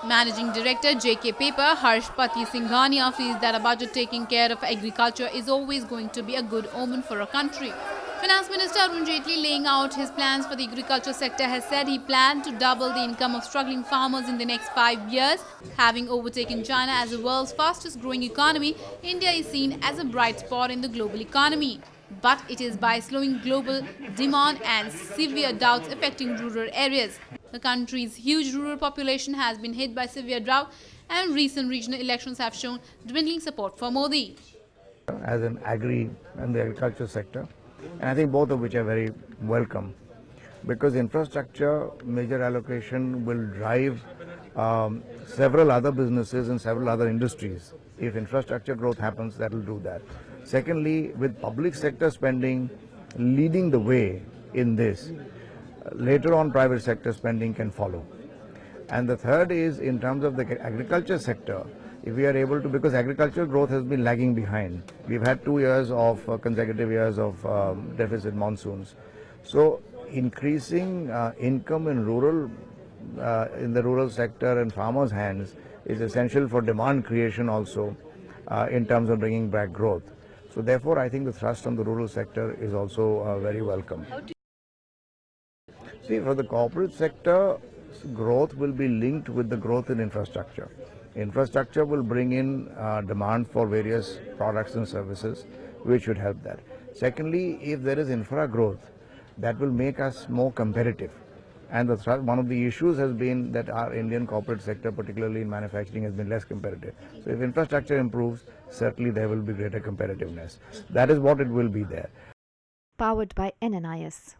Managing Director JK Paper Harshpati Singhania feels that a budget taking care of agriculture is always going to be a good omen for a country. Finance Minister Arun Jaitley, laying out his plans for the agriculture sector, has said he planned to double the income of struggling farmers in the next 5 years. Having overtaken China as the world's fastest growing economy, India is seen as a bright spot in the global economy. But it is by slowing global demand and severe droughts affecting rural areas. The country's huge rural population has been hit by severe drought, and recent regional elections have shown dwindling support for Modi. As an agri and the agriculture sector, and I think both of which are very welcome, because infrastructure major allocation will drive several other businesses and several other industries. If infrastructure growth happens, that will do that. Secondly, with public sector spending leading the way in this, later on private sector spending can follow. And the third is in terms of the agriculture sector, if we are able to, because agricultural growth has been lagging behind. We've had 2 years of consecutive years of deficit monsoons. So increasing income in rural, in the rural sector and farmers' hands is essential for demand creation also in terms of bringing back growth. So therefore, I think the thrust on the rural sector is also very welcome. See, for the corporate sector, growth will be linked with the growth in infrastructure. Infrastructure will bring in demand for various products and services, which should help that. Secondly, if there is infra growth, that will make us more competitive. And one of the issues has been that our Indian corporate sector, particularly in manufacturing, has been less competitive. So if infrastructure improves, certainly there will be greater competitiveness. That is what it will be there. Powered by NNIS.